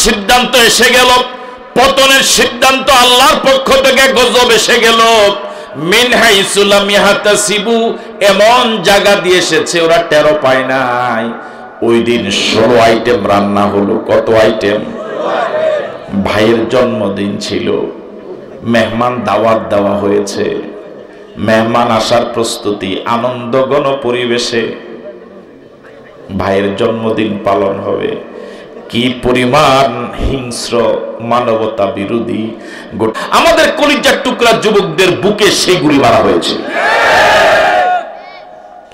সিদ্ধান্ত এসে গেল, পতনের সিদ্ধান্ত আল্লাহর পক্ষ থেকে গজব এসে গেল। মিন হাইসু লাম ইয়াহতাসিবু, এমন জায়গা দিয়ে এসেছে ওরা টেরো পায় নাই। ওই দিন 16 আইটেম রান্না হলো। কত আইটেম? ভাইয়ের জন্মদিন ছিল, মেহমান দাওয়াত দেওয়া হয়েছে, মেহমান আসার প্রস্তুতি, আনন্দঘন পরিবেশে ভাইয়ের জন্মদিন পালন হবে। কি পরিমাণ হিংস্র, মানবতা বিরোধী! আমাদের কলিজার টুকরা যুবকদের বুকে সেই গুলি মারা হয়েছে।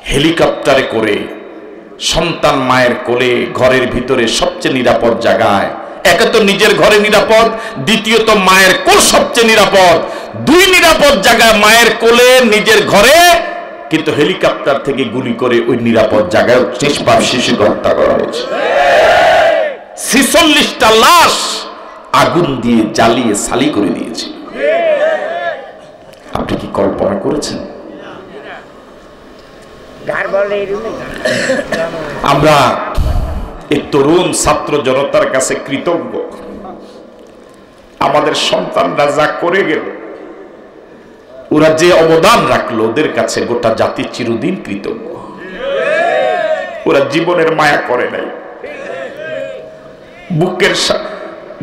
হেলিকপ্টারে করে সন্তান মায়ের কোলে, ঘরের ভিতরে সবচেয়ে নিরাপদ জায়গায়। একে তো নিজের ঘরে নিরাপদ, দ্বিতীয়ত মায়ের কোল সবচেয়ে নিরাপদ। দুই নিরাপদ জায়গায়, মায়ের কোলে, নিজের ঘরে, কিন্তু হেলিকপ্টার থেকে গুলি করে ওই নিরাপদ জায়গায় নিষ্পাপ শিশুকে হত্যা করা হয়েছে। 46টা লাশ আগুন দিয়ে জ্বালিয়ে ছালি করে দিয়েছে। আপনি কি কল্পনা করেছেন? আমরা এই তরুণ ছাত্র জনতার কাছে কৃতজ্ঞ। আমাদের সন্তানরা যা করে গেল, ওরা যে অবদান রাখলো, ওদের কাছে গোটা জাতি চিরদিন কৃতজ্ঞ। ওরা জীবনের মায়া করে নাই, বুকের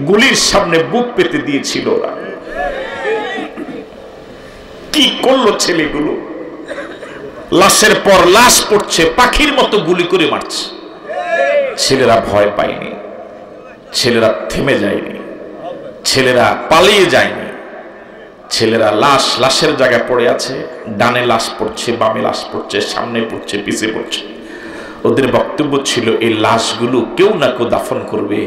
গুলির সামনে বুক পেতে দিয়েছিল। ওরা কি করলো ছেলেগুলো? লাশের পর লাশ পড়ছে, পাখির মতো গুলি করে মারছে। ছেলেরা ভয় পায়নি, ছেলেরা থেমে যায়নি, ছেলেরা পালিয়ে যায়নি। ছেলেরা লাশের জায়গায় পড়ে আছে, ডানে লাশ পড়ছে, বামে লাশ পড়ছে, সামনে পড়ছে, পিছে পড়ছে। ওদের বক্তব্য ছিল এই লাশগুলো কেউ না কেউ দাফন করবে,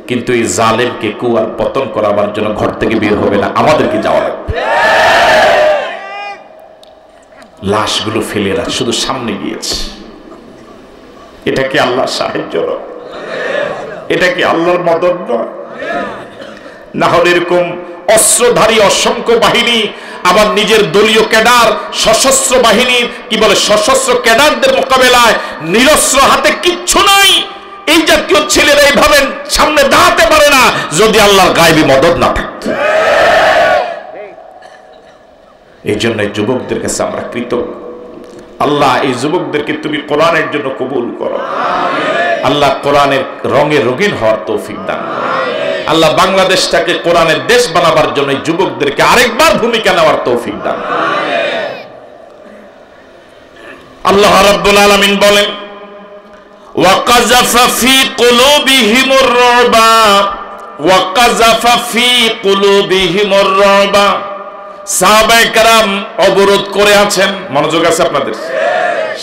কিন্তু এই জালেমকে কুয়ার পতন করাবার জন্য ঘর থেকে বের হবে না, আমাদেরকে যাওয়া লাগবে। লাশগুলো ফেলে শুধু সামনে গিয়েছে। এটা কি আল্লাহর সাহায্য? এটা কি আল্লাহর মদদ নয়? না হলে এরকম অস্ত্রধারী অসংখ্য বাহিনী, আবার নিজের দলীয় ক্যাডার, সশস্ত্র বাহিনীর কি বলে, সশস্ত্র ক্যাডারদের মোকাবেলায় নিরস্ত্র হাতে কিচ্ছু নাই, এই জাতীয় ছেলেরা এইভাবে সামনে দাঁড়াতে পারে না যদি আল্লাহর গায়েবী মদদ না থাকতো। এই জন্য যুবকদের কাছে আমরা কৃতজ্ঞ। আল্লাহ এই যুবকদেরকে তুমি কোরআনের জন্য কবুল করো। আল্লাহ কোরআনের রঙে রঙিন হওয়ার তৌফিক দান। আল্লাহ বাংলাদেশটাকে কোরআনের দেশ বানাবার জন্য যুবকদেরকে আরেকবার ভূমিকা নেওয়ার তৌফিক দান। আল্লাহ রাব্বুল আলামিন বলেন, ওয়াকাযাফা ফি কুলুবিহিমুর রুবা, ওয়াকাযাফা ফি কুলুবিহিমুর রুবা। সাহাবায়ে কেরাম অবরোধ করে আছেন, মনোযোগ আছে আপনাদের।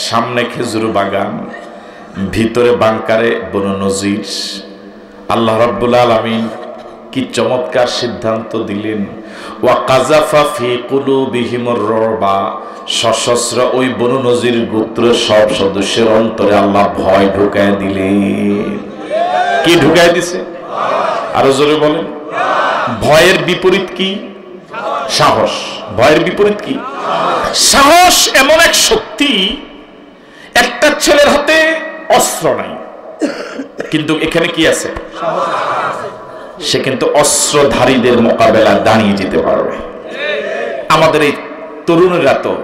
সামনে খেজুর বাগান, ভিতরে বাংকারে বনু নজির। আল্লাহ রাব্বুল আলামিন কি চমৎকার সিদ্ধান্ত দিলেন। ওয়াকাযাফা ফি কুলুবিহিমুর রুবা, সশস্ত্র ওই বনু নজির গোত্র সব সদস্যের অন্তরে আল্লাহ ভয় ঢুকায় দিলেন। কি ঢুকায় দিছে? আরো জোরে বলেন। ভয়ের বিপরীত কি? সাহস। ভয়ের বিপরীত কি? সাহস এমন এক শক্তি, একটা ছেলের হাতে অস্ত্র নাই, কিন্তু এখানে কি আছে? সে কিন্তু অস্ত্রধারীদের মোকাবেলা দাঁড়িয়ে যেতে পারবে। আমাদের এই তরুণেরা তো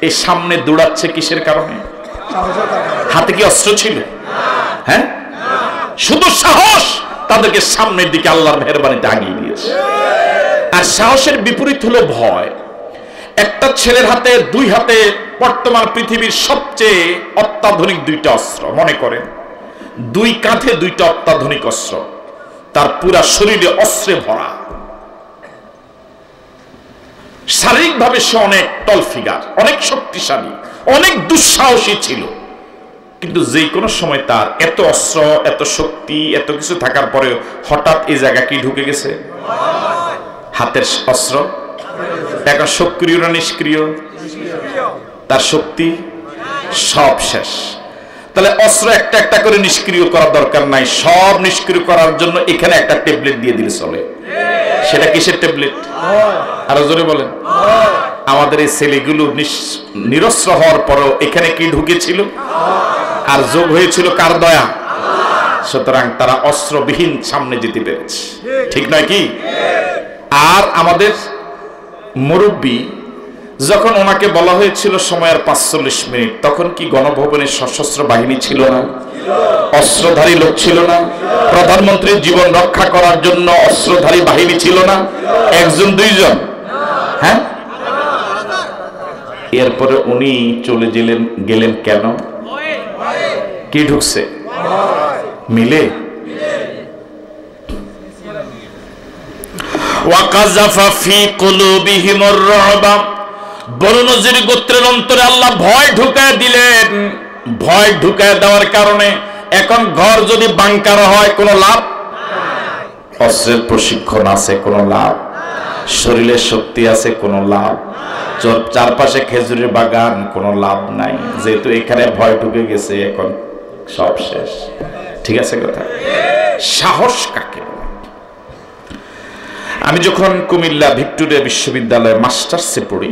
এই সামনে দৌড়াচ্ছে কিসের কারণে? হাতে কি অস্ত্র ছিল? হ্যাঁ, শুধু সাহস তাদেরকে সামনের দিকে আল্লাহর মেহেরবানিতে আগিয়ে দিয়েছে। আর সাহসের বিপরীত হলো ভয়। একটা ছেলের হাতে, দুই হাতে বর্তমান পৃথিবীর সবচেয়ে অত্যাধুনিক দুইটা অস্ত্র। মনে করেন দুই কাঁধে দুইটা অত্যাধুনিক অস্ত্র, তার পুরা শরীরে অস্ত্রে ভরা। শারীরিকভাবে সে অনেক টল ফিগার, অনেক শক্তিশালী, অনেক দুঃসাহসী ছিল, কিন্তু যে কোনো সময় তার এত অস্ত্র, এত শক্তি, এত কিছু থাকার পরে হঠাৎ এই জায়গা কি ঢুকে গেছে? হাতের অস্ত্র। এখন সক্রিয় না নিষ্ক্রিয়? তার শক্তি সব শেষ। তাহলে অস্ত্র একটা একটা করে নিষ্ক্রিয় করার দরকার নাই, সব নিষ্ক্রিয় করার জন্য এখানে একটা ট্যাবলেট দিয়ে দিলে চলে। সেটা কিসের ট্যাবলেট? আরো জোরে বলেন। আমাদের এই ছেলেগুলো নিরস্ত্র হওয়ার পরও এখানে কি ঢুকেছিল? আর যোগ হয়েছিল কার দয়া? সুতরাং তারা অস্ত্রবিহীন সামনে যেতে পেরেছে, ঠিক নয় কি? আর আমাদের মুরব্বী যখন ওনাকে বলা হয়েছিল সময়ের 45 মিনিট, তখন কি গণভবনে সশস্ত্র বাহিনী ছিল না? অস্ত্রধারী লোক ছিল না? প্রধানমন্ত্রীর জীবন রক্ষা করার জন্য অস্ত্রধারী বাহিনী ছিল না? একজন দুইজন? হ্যাঁ। এরপরে উনি চলে গেলেন কেন? কি ঢুকছে মিলে? ওয়াকাযাফা ফি কুলুবিহিমুর রুবা, বনু নজির গোত্রের অন্তরে আল্লাহ ভয় ঢুকায় দিলেন। ভয় ঢুকায় দেওয়ার কারণে এখন ঘর যদি বাংকার হয় কোনো লাভ? অস্ত্রের প্রশিক্ষণ আছে কোনো লাভ? শরীরে শক্তি আছে কোনো লাভ? চারপাশে খেজুরের বাগান কোনো লাভ নাই, যেহেতু এখানে ভয় ঢুকে গেছে, এখন সব শেষ। ঠিক আছে কথা? সাহস কাকে বলে? আমি যখন কুমিল্লা ভিক্টোরিয়া বিশ্ববিদ্যালয়ে মাস্টার্সে পড়ি,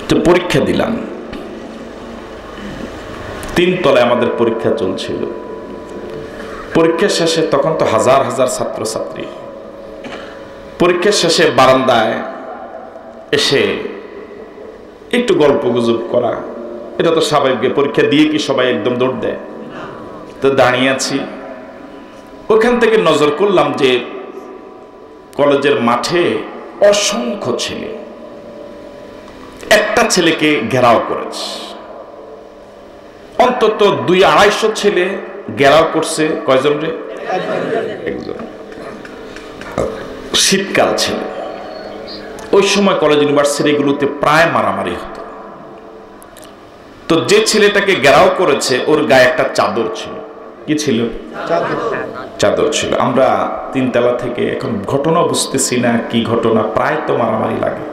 তো পরীক্ষা দিলাম, 3 তলায় আমাদের পরীক্ষা চলছিল। পরীক্ষা শেষে তখন তো হাজার হাজার ছাত্রছাত্রী, পরীক্ষা শেষে বারান্দায় এসে একটু গল্প গুজব করা, এটা তো স্বাভাবিক। পরীক্ষা দিয়ে কি সবাই একদম দৌড় দেয়? তো দাঁড়িয়ে আছি, ওখান থেকে নজর করলাম যে কলেজের মাঠে অসংখ্য ছেলে একটা ছেলেকে ঘেরাও করেছে। অন্তত 200-250 ছেলে ঘেরাও করছে। কয়জন রে? একজন। শীতকাল ছিল, ওই সময় কলেজ ইউনিভার্সিটিগুলোতে প্রায় মারামারি হতো। তো যে ছেলেটাকে ঘেরাও করেছে ওর গায়ে একটা চাদর ছিল। কি ছিল? চাদর ছিল। আমরা 3 তলা থেকে, এখন ঘটনা বুঝতেছি না কি ঘটনা, প্রায় তো মারামারি লাগে।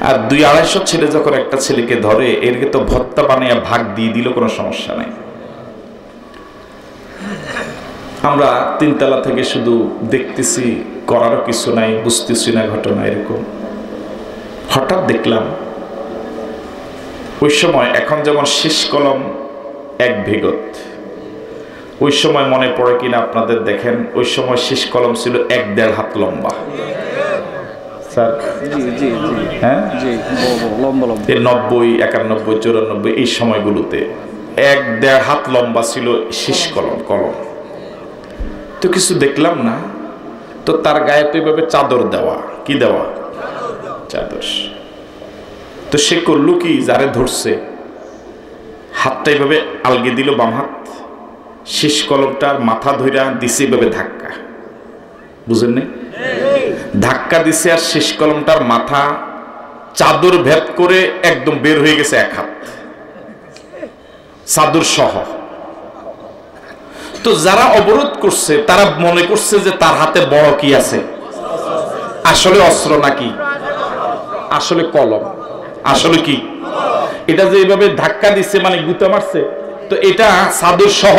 আর 200-250 ছেলে যখন একটা ছেলেকে ধরে, এরকে তো ভত্তা বানিয়ে ভাগ দিয়ে দিল, কোনো সমস্যা নাই। আমরা 3 তলা থেকে শুধু দেখতেছি, করারও কিছু নাই, বুঝতেছি না ঘটনা এরকম। হঠাৎ দেখলাম ওই সময়, এখন যেমন শেষ কলম 1 বিঘত, ওই সময় মনে পড়ে কিনা আপনাদের, দেখেন ওই সময় শেষ কলম ছিল 1-1.5 হাত লম্বা। স্যার হ্যাঁ, 90, 91, 94 এই সময়গুলোতে 1-1.5 হাত লম্বা ছিল শেষ কলম। তো কিছু দেখলাম না, তো তার গায়ে তো এইভাবে চাদর দেওয়া। কি দেওয়া? চাদর। তো সে করলো কি, যারে ধরছে হাতটা এইভাবে আলগে দিল, বাম হাত, শেষ কলমটার মাথা ধইরা দিছে এইভাবে ধাক্কা। বুঝেন নাই? ধাক্কা দিছে, আর শেষ কলমটার মাথা চাদর ভেদ করে একদম বের হয়ে গেছে 1 হাত, চাদর সহ। তো যারা অবরোধ করছে তারা মনে করছে যে তার হাতে বড় কি আছে, আসলে অস্ত্র নাকি? আসলে কলম। আসলে কি? এটা যে এইভাবে ধাক্কা দিচ্ছে, মানে গুতা মারছে, তো এটা চাদর সহ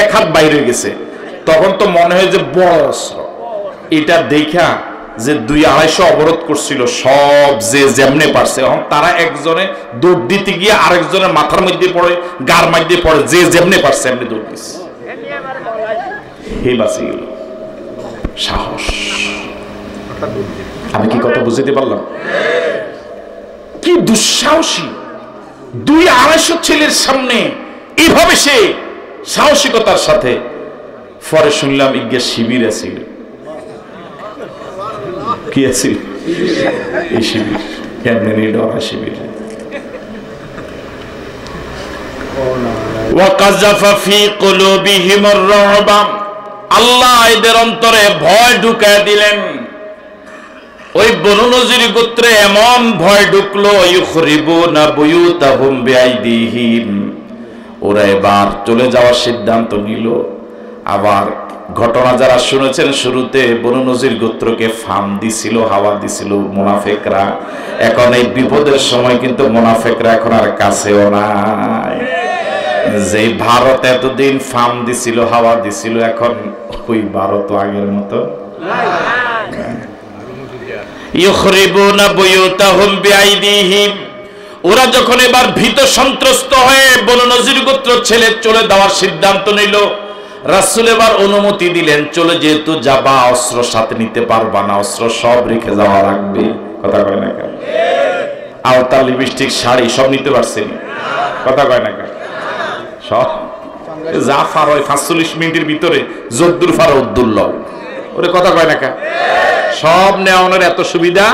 1 হাত বাইরে গেছে। তখন তো মনে হয় যে বড় অস্ত্র। এটা দেখা যে 200-250 অবরোধ করছিল, সব যে যেমনে পারছে, এখন তারা একজনে দৌড় দিতে গিয়ে আরেকজনের মাথার মধ্যে পড়ে, গার মধ্যে পড়ে, যে যেমনে পারছে এমনি দৌড় দিচ্ছে। হে বাঁচি গেল। সাহস। আমি কি কথা বুঝতে পারলাম? কি দুঃসাহসী! 200-250 ছেলের সামনে এইভাবে সে সাহসিকতার সাথে। পরে শুনলাম ইজ্ঞা শিবির আছিল। কি আছিল? এই শিবির, এমনি ডরা শিবির। ওয়াকাযাফা ফি কুলুবিহিমুর রুবা, আল্লাহ এদের অন্তরে ভয় ঢুকায় দিলেন। ওই বনু নজির গোত্রে এমন ভয় ঢুকলো, ইউখরিবুনা বুয়ুতাহুম বিআইদিহিম, ওরা এবার চলে যাওয়ার সিদ্ধান্ত নিল। আবার ঘটনা যারা শুনেছেন, শুরুতে বনু নজির গোত্রকে ফাম দিছিল, হাওয়া দিছিল মুনাফিকরা। এখন এই বিপদের সময় কিন্তু মুনাফিকরা এখন আর কাছেও নাই। যে ভারত এতদিন ফাম দিছিল, হাওয়া দিছিল, এখন ওই ভারত আগের মতো ইউখরিবুনা বুয়ুতাহুম বিআইদিহিম, ওরা যখন এবার ভীত সন্ত্রস্ত হয়ে বনু নজির গোত্র ছেলে চলে যাওয়ার সিদ্ধান্ত নিল, রাসূল এবার অনুমতি দিলেন, চলে যেহেতু যাবা, অস্ত্র সাথে নিতে পারবা না, অস্ত্র সব রেখে যাওয়া লাগবে। কথা কয় না কেন? আলতা, লিপস্টিক, শাড়ি সব নিতে পারছেন? কথা কয় না কেন? সব যা ফার হয় 45 মিনিটের ভিতরে যদ্দুর ফার উদ্দুল্লাহ, ওরে কথা কয় না কেন? সব নেওয়ানোর এত সুবিধা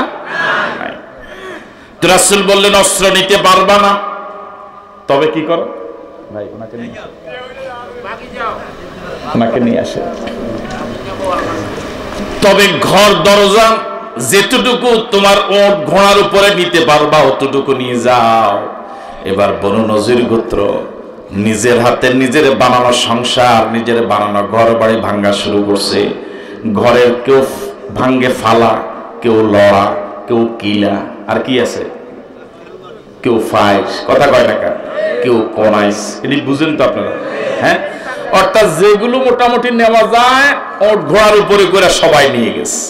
নাই। তো রাসূল বললেন অস্ত্র নিতে পারবা না, তবে কি করো ভাই, ওনাকে নিয়ে আসে। তবে ঘর দরজা যেটুকু তোমার ওট ঘোড়ার উপরে নিতে পারবা অতটুকু নিয়ে যাও। এবার বনু নজির গোত্র নিজের হাতে নিজের বানানো সংসার, নিজের বানানো ঘর বাড়ি ভাঙ্গা শুরু করছে। ঘরের কেউ ভাঙ্গে ফালা, কেউ লড়া, কেউ কিলা, আর কি আছে, কেউ ফাইস, কথা কয় না, কেউ কোনাইস। এটি বুঝেন তো আপনারা? হ্যাঁ, অর্থাৎ যেগুলো মোটামুটি নেওয়া যায় ওট ঘোড়ার উপরে করে সবাই নিয়ে গেছে।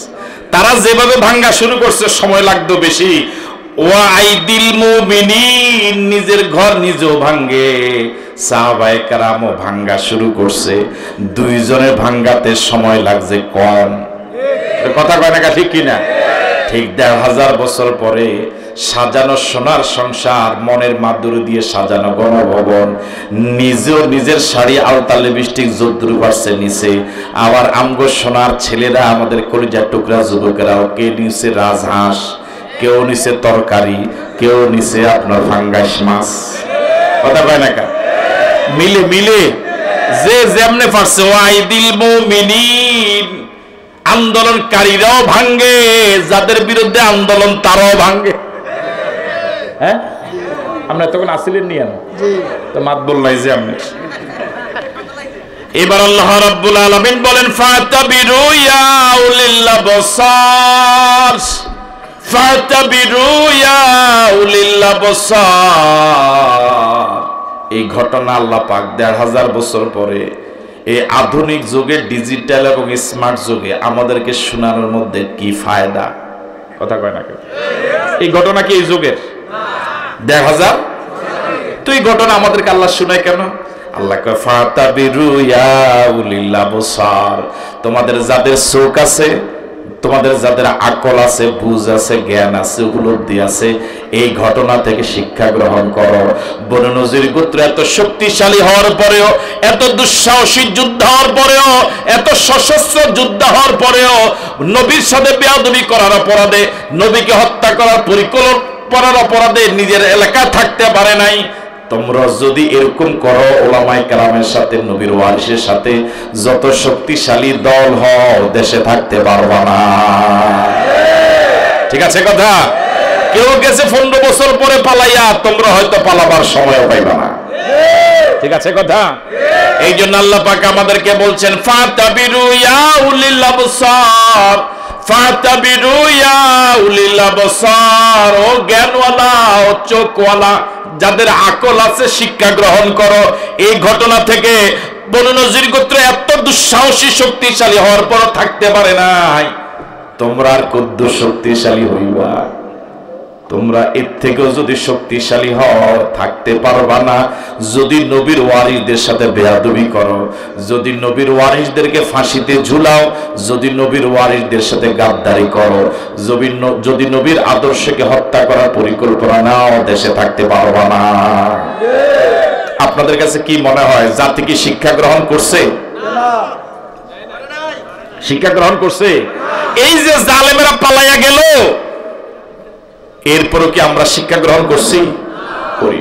তারা যেভাবে ভাঙ্গা শুরু করছে সময় লাগতো বেশি। ওয়াইদিল মুমিনিন, নিজের ঘর নিজেও ভাঙ্গে, সাহাবায়ে কেরামও ভাঙ্গা শুরু করছে। দুইজনের ভাঙ্গাতে সময় লাগছে কম। কথা কয় না, ঠিক কিনা? ঠিক ১৫০০ বছর পরে সাজানো সোনার সংসার, মনের মাধুরী দিয়ে সাজানো গণভবন, নিজেও নিজের শাড়ি, আলতা, লিপস্টিক যদ্দুর পারছে নিচে। আবার আমগো সোনার ছেলেরা, আমাদের কলিজার টুকরা যুবকেরাও, কে নিচে রাজহাঁস, কেউ নিচে তরকারি, কেউ নিচে আপনার ফাঙ্গাস মাছ। কথা কয় না, মিলে মিলে যে যেমনে পারছে। ওয়াইদিল মুমিনিন, আন্দোলনকারীরাও ভাঙ্গে, যাদের বিরুদ্ধে আন্দোলন তারাও ভাঙ্গে। হ্যাঁ, আমরা তখন আসিলেন নিয়ে তো মাত বললাই যে আমি। এবার আল্লাহ রাব্বুল আলামিন বলেন ফাতাবিরু ইয়া উলিল আবসার, ফাতাবিরু ইয়া উলিল আবসার। এই ঘটনা আল্লাহ পাক ১৫০০ বছর পরে এই আধুনিক যুগে, ডিজিটাল এবং স্মার্ট যুগে আমাদেরকে শোনানোর মধ্যে কি ফায়দা? কথা কয় না? এই ঘটনা কি এই যুগের? ১৫০০। তো এই ঘটনা আমাদেরকে আল্লাহ শোনায় কেন? আল্লাহ কয় ফাতাবিরু ইয়া উলিল আবসার, তোমাদের যাদের চোখ আছে, তোমাদের যাদের আকল আছে, বুঝ আছে, জ্ঞান আছে, উপলব্ধি আছে, এই ঘটনা থেকে শিক্ষা গ্রহণ করো। বনু নজির গোত্র এত শক্তিশালী হওয়ার পরেও, এত দুঃসাহসী যুদ্ধ হওয়ার পরেও, এত সশস্ত্র যুদ্ধ হওয়ার পরেও নবীর সাথে বেয়াদবি করার অপরাধে, নবীকে হত্যা করার পরিকল্পনার অপরাধে নিজের এলাকায় থাকতে পারে নাই। তোমরা যদি এরকম করো, ওলামায়ে কেরামের সাথে, নবীর ওয়ারিসের সাথে, যত শক্তিশালী দল হও, দেশে থাকতে পারবা না। ঠিক আছে কথা? কেউ গেছে 15 বছর পরে পালাইয়া, তোমরা হয়তো পালাবার সময় পাইবা না। ঠিক আছে কথা? এই জন্য আল্লাহ পাক আমাদেরকে বলছেন ফাতাবিরু ইয়া উলিল আবসার, ফাতাবিরু ইয়া উলিল আবসার, ও জ্ঞানওয়ালা, ও চোখওয়ালা, যাদের আকল আছে, শিক্ষা গ্রহণ করো। এই ঘটনা থেকে বনু নজির গোত্র এত দুঃসাহসী শক্তিশালী হওয়ার পর থাকতে পারে নাই। তোমরা আর কত শক্তিশালী হইবা? তোমরা এর থেকেও যদি শক্তিশালী হও, থাকতে পারবা না। যদি নবীর ওয়ারিসদের সাথে বেয়াদবি করো, যদি নবীর ওয়ারিসদেরকে ফাঁসিতে ঝুলাও, যদি নবীর ওয়ারিসদের সাথে গাদ্দারি করো, যদি নবীর আদর্শকে হত্যা করার পরিকল্পনা নাও, দেশে থাকতে পারবা না। আপনাদের কাছে কি মনে হয়, জাতি কি শিক্ষা গ্রহণ করছে? শিক্ষা গ্রহণ করছে? এই যে জালেমেরা পালাইয়া গেল, এরপরও কি আমরা শিক্ষা গ্রহণ করছি? করি।